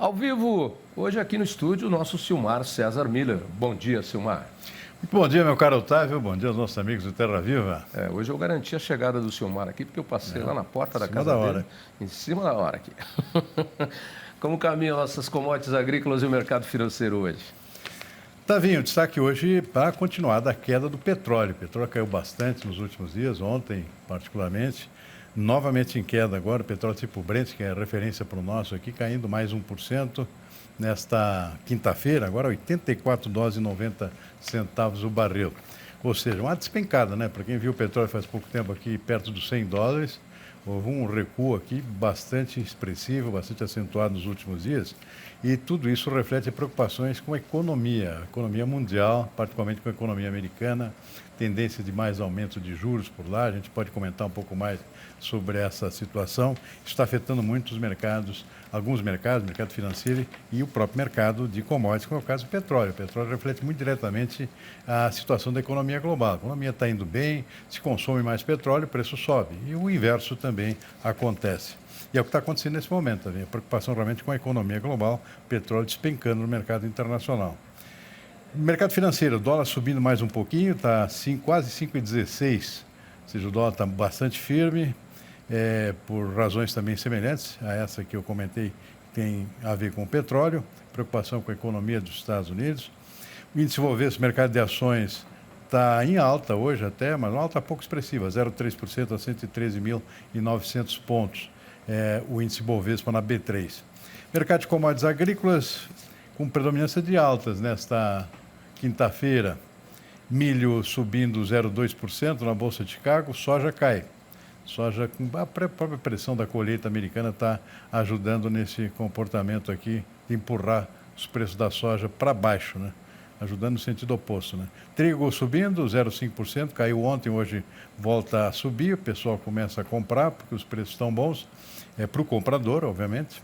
Ao vivo, hoje aqui no estúdio, o nosso Silmar César Miller. Bom dia, Silmar. Muito bom dia, meu caro Otávio. Bom dia aos nossos amigos do Terra Viva. Hoje eu garanti a chegada do Silmar aqui, porque eu passei lá na porta da casa hora. dele, em cima da hora aqui. Como caminham nossas commodities agrícolas e o mercado financeiro hoje? Tavinho, destaque hoje para a continuada queda do petróleo. O petróleo caiu bastante nos últimos dias, ontem particularmente. Novamente em queda agora, o petróleo tipo Brent, que é referência para o nosso aqui, caindo mais 1%. Nesta quinta-feira, agora 84 dólares e 90 centavos o barril. Ou seja, uma despencada, né? Para quem viu o petróleo faz pouco tempo aqui perto dos 100 dólares, houve um recuo aqui bastante expressivo, bastante acentuado nos últimos dias. E tudo isso reflete preocupações com a economia mundial, particularmente com a economia americana, tendência de mais aumento de juros por lá. A gente pode comentar um pouco mais sobre essa situação. Isso está afetando muito os mercados, alguns mercados, mercado financeiro e o próprio mercado de commodities, como é o caso do petróleo. O petróleo reflete muito diretamente a situação da economia global. A economia está indo bem, se consome mais petróleo, o preço sobe. E o inverso também acontece. E é o que está acontecendo nesse momento, a preocupação realmente com a economia global, petróleo despencando no mercado internacional. Mercado financeiro, o dólar subindo mais um pouquinho, está quase 5,16, ou seja, o dólar está bastante firme, por razões também semelhantes a essa que eu comentei, que tem a ver com o petróleo, preocupação com a economia dos Estados Unidos. O índice Bovespa, mercado de ações, está em alta hoje até, mas uma alta pouco expressiva, 0,3% a 113.900 pontos. O índice Bovespa na B3. Mercado de commodities agrícolas com predominância de altas nesta quinta-feira. Milho subindo 0,2% na Bolsa de Chicago, soja cai. Soja, com a própria pressão da colheita americana, está ajudando nesse comportamento aqui de empurrar os preços da soja para baixo, né? Ajudando no sentido oposto, né? Trigo subindo 0,5%, caiu ontem, hoje volta a subir, o pessoal começa a comprar porque os preços estão bons, para o comprador, obviamente.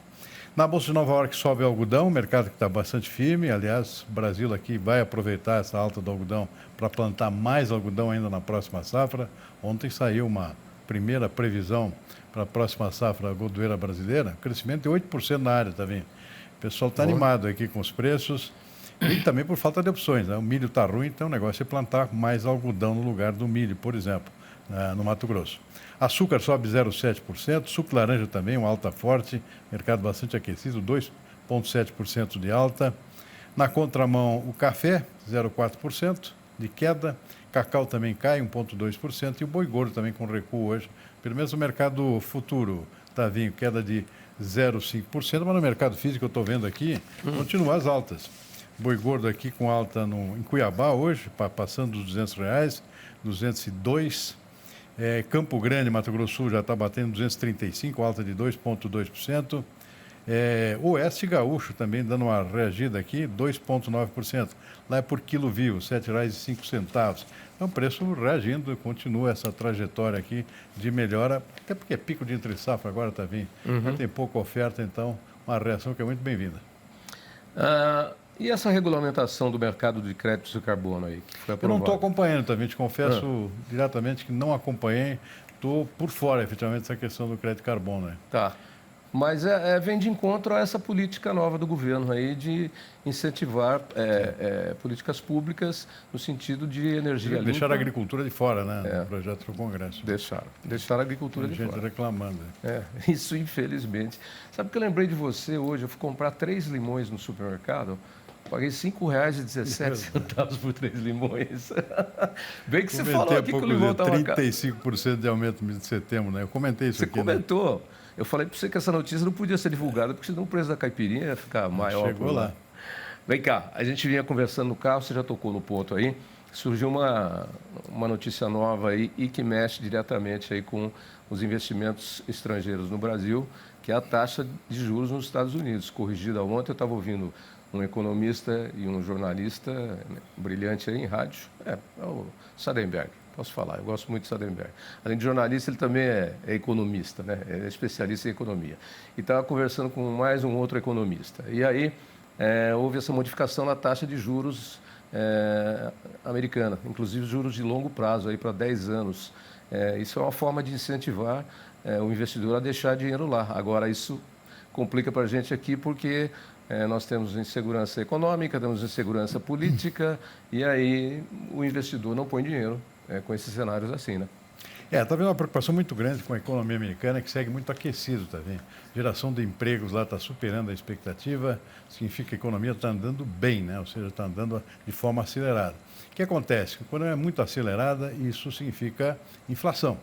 Na Bolsa de Nova York sobe o algodão, mercado que está bastante firme, aliás, o Brasil aqui vai aproveitar essa alta do algodão para plantar mais algodão ainda na próxima safra. Ontem saiu uma primeira previsão para a próxima safra algodoeira brasileira, crescimento de 8% na área, tá vendo? O pessoal está animado aqui com os preços. E também por falta de opções, né? O milho está ruim, então o negócio é plantar mais algodão no lugar do milho, por exemplo, no Mato Grosso. Açúcar sobe 0,7%, suco de laranja também, uma alta forte, mercado bastante aquecido, 2,7% de alta. Na contramão, o café, 0,4% de queda, cacau também cai, 1,2%, e o boi gordo também com recuo hoje, pelo menos no mercado futuro, tá vindo queda de 0,5%, mas no mercado físico eu estou vendo aqui, continua as altas. Boi gordo aqui com alta em Cuiabá hoje, passando dos R$200, 202. Campo Grande, Mato Grosso do Sul, já está batendo 235, alta de 2,2%. Oeste Gaúcho também dando uma reagida aqui, 2,9%. Lá é por quilo vivo, R$ 7,05. Então, o preço reagindo, continua essa trajetória aqui de melhora, até porque é pico de entre safra agora, está vindo. Tem pouca oferta, então, uma reação que é muito bem-vinda. E essa regulamentação do mercado de créditos de carbono aí, que foi aprovada? Eu não estou acompanhando, também te confesso diretamente que não acompanhei, estou por fora, efetivamente, dessa questão do crédito de carbono. Né? Tá. Mas vem de encontro a essa política nova do governo aí de incentivar políticas públicas no sentido de energia limpa. Deixar a agricultura de fora, né? No projeto do Congresso. Deixar a agricultura de fora. Gente reclamando. Isso infelizmente. Sabe que eu lembrei de você hoje? Eu fui comprar 3 limões no supermercado. Paguei R$ 5,17 por 3 limões. Bem que você falou aqui que o limão estava caro. 35% de aumento no mês de setembro, né? Eu comentei isso aqui. Você comentou. Né? Eu falei para você que essa notícia não podia ser divulgada, porque senão o preço da caipirinha ia ficar maior. Chegou lá. Vem cá, a gente vinha conversando no carro, você já tocou no ponto aí. Surgiu uma notícia nova aí e que mexe diretamente aí com os investimentos estrangeiros no Brasil, que é a taxa de juros nos Estados Unidos. Corrigida ontem, eu estava ouvindo um economista e um jornalista brilhante aí em rádio, é o Sadenberg, posso falar, eu gosto muito de Sadenberg. Além de jornalista, ele também é economista, né? É especialista em economia. E estava conversando com mais um outro economista. E aí houve essa modificação na taxa de juros americana, inclusive juros de longo prazo, aí para 10 anos. Isso é uma forma de incentivar o investidor a deixar dinheiro lá. Agora, isso complica para a gente aqui porque nós temos insegurança econômica, temos insegurança política, e aí o investidor não põe dinheiro com esses cenários assim, né? Está havendo uma preocupação muito grande com a economia americana, que segue muito aquecido, está vendo? Geração de empregos lá está superando a expectativa, significa que a economia está andando bem, né? Ou seja, está andando de forma acelerada. O que acontece? Quando é muito acelerada, isso significa inflação,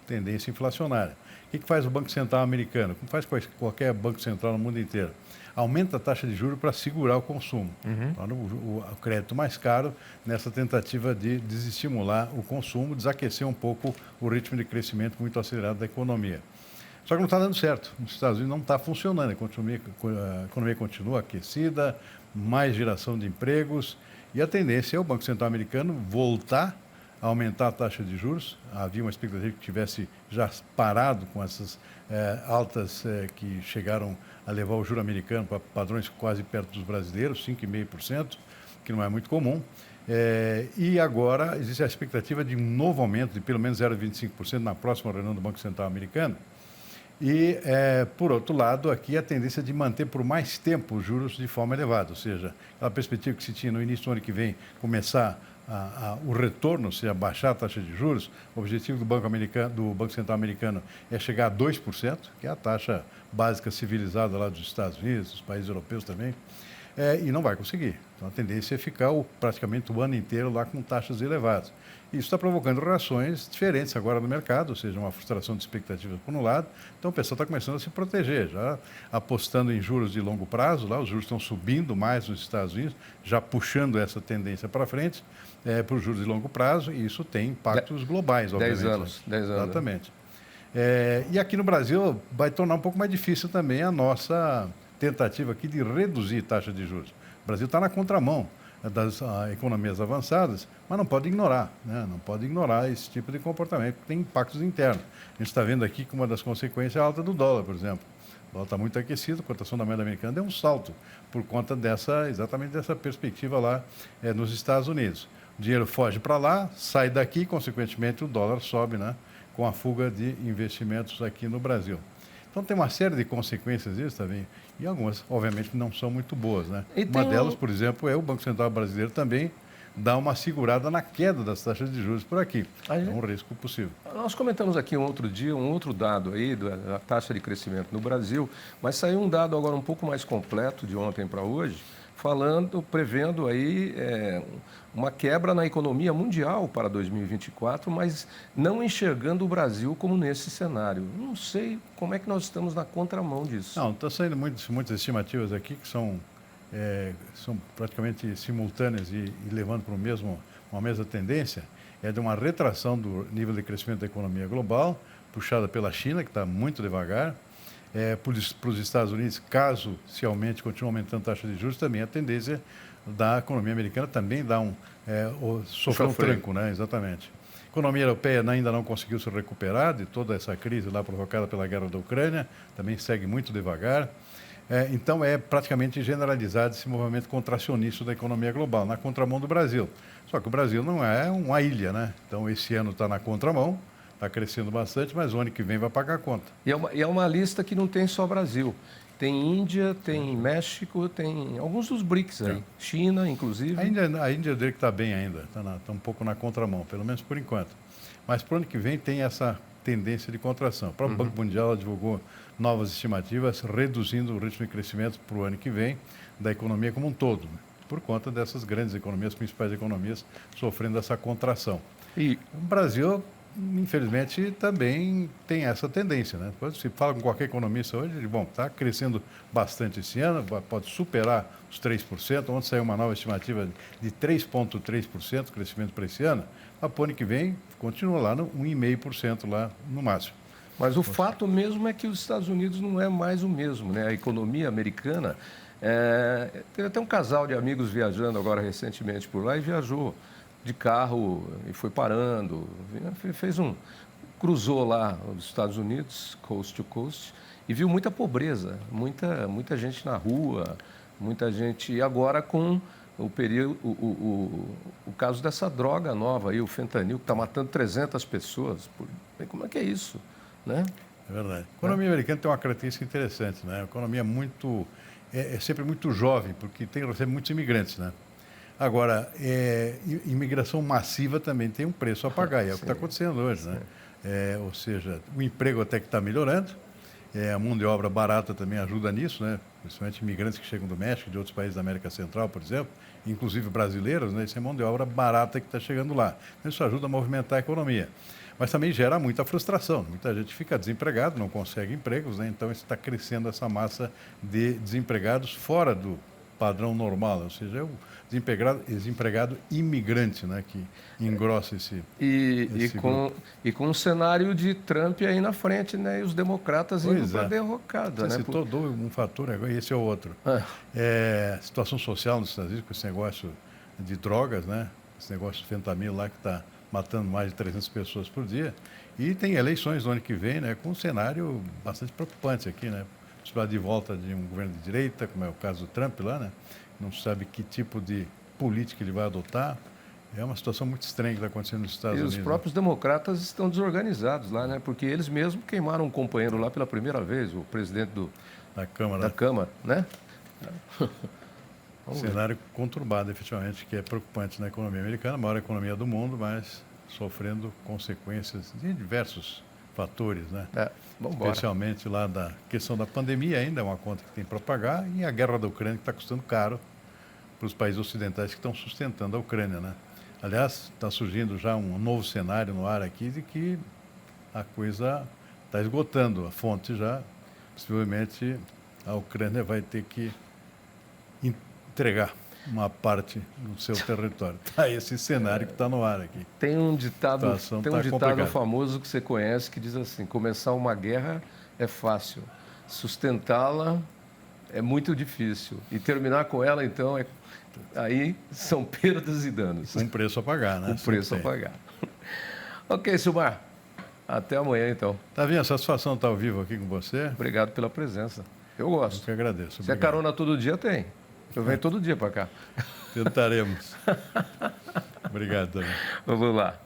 tendência inflacionária. O que faz o Banco Central americano? Como faz qualquer banco central no mundo inteiro? Aumenta a taxa de juros para segurar o consumo. Torna o crédito mais caro nessa tentativa de desestimular o consumo, desaquecer um pouco o ritmo de crescimento muito acelerado da economia. Só que não está dando certo. Nos Estados Unidos não está funcionando. A economia continua aquecida, mais geração de empregos, e a tendência é o Banco Central americano voltar a aumentar a taxa de juros. Havia uma expectativa que tivesse já parado com essas altas que chegaram a levar o juro americano para padrões quase perto dos brasileiros, 5,5%, que não é muito comum. E agora existe a expectativa de um novo aumento de pelo menos 0,25% na próxima reunião do Banco Central americano. E, por outro lado, aqui a tendência de manter por mais tempo os juros de forma elevada, ou seja, a perspectiva que se tinha no início do ano que vem começar o retorno, ou seja, baixar a taxa de juros. O objetivo do Banco Central americano é chegar a 2%, que é a taxa básica civilizada lá dos Estados Unidos, dos países europeus também, e não vai conseguir. Então, a tendência é ficar praticamente o ano inteiro lá com taxas elevadas. Isso está provocando reações diferentes agora no mercado, ou seja, uma frustração de expectativas por um lado. Então, o pessoal está começando a se proteger, já apostando em juros de longo prazo. Lá os juros estão subindo mais nos Estados Unidos, já puxando essa tendência para frente para os juros de longo prazo, e isso tem impactos globais, obviamente. 10 anos. Exatamente. E aqui no Brasil vai tornar um pouco mais difícil também a nossa tentativa aqui de reduzir taxa de juros. O Brasil está na contramão das economias avançadas, mas não pode ignorar, né? Não pode ignorar esse tipo de comportamento, que tem impactos internos. A gente está vendo aqui que uma das consequências é a alta do dólar, por exemplo. O dólar está muito aquecido, a cotação da moeda americana deu um salto por conta exatamente dessa perspectiva lá nos Estados Unidos. O dinheiro foge para lá, sai daqui, consequentemente o dólar sobe, né? Com a fuga de investimentos aqui no Brasil. Então tem uma série de consequências disso também, e algumas, obviamente, não são muito boas, né? Uma delas, por exemplo, é o Banco Central brasileiro também dar uma segurada na queda das taxas de juros por aqui. É um risco possível. Nós comentamos aqui um outro dia, um outro dado aí da taxa de crescimento no Brasil, mas saiu um dado agora um pouco mais completo de ontem para hoje, prevendo aí uma quebra na economia mundial para 2024, mas não enxergando o Brasil como nesse cenário. Não sei como é que nós estamos na contramão disso. Não, está saindo muitas estimativas aqui que são praticamente simultâneas e levando para uma mesma tendência, de uma retração do nível de crescimento da economia global, puxada pela China, que está muito devagar. Para os Estados Unidos, caso se aumente, continue aumentando a taxa de juros, também a tendência da economia americana também dá sofrer um tranco, né? Exatamente. A economia europeia ainda não conseguiu se recuperar de toda essa crise lá provocada pela guerra da Ucrânia, também segue muito devagar. Então, é praticamente generalizado esse movimento contracionista da economia global, na contramão do Brasil. Só que o Brasil não é uma ilha, né? Então, esse ano está na contramão, está crescendo bastante, mas o ano que vem vai pagar a conta. E é uma lista que não tem só Brasil. Tem Índia, tem México, tem alguns dos BRICS aí. China, inclusive. A Índia eu diria que está bem ainda, está um pouco na contramão, pelo menos por enquanto. Mas para o ano que vem tem essa tendência de contração. O próprio Banco Mundial divulgou novas estimativas, reduzindo o ritmo de crescimento para o ano que vem da economia como um todo, né? Por conta dessas grandes economias, principais economias, sofrendo essa contração. E o Brasil, infelizmente, também tem essa tendência, né? Quando se fala com qualquer economista hoje, ele está crescendo bastante esse ano, pode superar os 3%. Ontem saiu uma nova estimativa de 3,3% de crescimento para esse ano. A ano que vem continua lá no 1,5% lá no máximo. Mas o fato mesmo é que os Estados Unidos não é mais o mesmo, né? A economia americana... Teve até um casal de amigos viajando agora recentemente por lá e viajou de carro e foi parando, cruzou lá os Estados Unidos, coast to coast, e viu muita pobreza, muita gente na rua, muita gente, e agora com o caso dessa droga nova aí, o fentanil, que está matando 300 pessoas. Como é que é isso, né? É verdade. A economia americana tem uma característica interessante, né? A economia é sempre muito jovem, porque recebe muitos imigrantes, né? Agora, imigração massiva também tem um preço a pagar, e é o que está acontecendo hoje, né? Ou seja, o emprego até que está melhorando, a mão de obra barata também ajuda nisso, né? Principalmente imigrantes que chegam do México, de outros países da América Central, por exemplo, inclusive brasileiros, né? Isso é mão de obra barata que está chegando lá. Isso ajuda a movimentar a economia. Mas também gera muita frustração. Muita gente fica desempregado, não consegue empregos, né? Então está crescendo essa massa de desempregados fora do padrão normal, ou seja, é o desempregado imigrante, né, que engrossa esse grupo. E com um cenário de Trump aí na frente, né, e os democratas indo para a derrocada. Você Né? citou um fator agora, e esse é o outro. Situação social nos Estados Unidos, com esse negócio de drogas, né, esse negócio de fentanilo lá que está matando mais de 300 pessoas por dia, e tem eleições no ano que vem, né, com um cenário bastante preocupante aqui, né, possibilidade de volta de um governo de direita, como é o caso do Trump lá, né, não sabe que tipo de política ele vai adotar. É uma situação muito estranha que está acontecendo nos Estados Unidos. E os próprios democratas estão desorganizados lá, né, porque eles mesmos queimaram um companheiro lá pela primeira vez, o presidente da Câmara. Da Câmara, né? Cenário conturbado, efetivamente, que é preocupante na economia americana, a maior economia do mundo, mas sofrendo consequências de diversos fatores, né? Especialmente lá da questão da pandemia, ainda é uma conta que tem para pagar, e a guerra da Ucrânia, que está custando caro para os países ocidentais que estão sustentando a Ucrânia, né? Aliás, está surgindo já um novo cenário no ar aqui de que a coisa está esgotando a fonte já. Possivelmente a Ucrânia vai ter que entregar uma parte do seu território. Tá esse cenário que está no ar aqui. Tem um ditado complicada. famoso que você conhece que diz assim: começar uma guerra é fácil, sustentá-la é muito difícil e terminar com ela, então, aí são perdas e danos. Um preço a pagar, né? Um preço a pagar. Ok, Silmar. Até amanhã, então. Tavinho, a satisfação estar ao vivo aqui com você. Obrigado pela presença. Eu gosto. Eu que agradeço. Se é carona todo dia, tem. Eu venho todo dia para cá. Tentaremos. Obrigado, Tavinho. Vamos lá.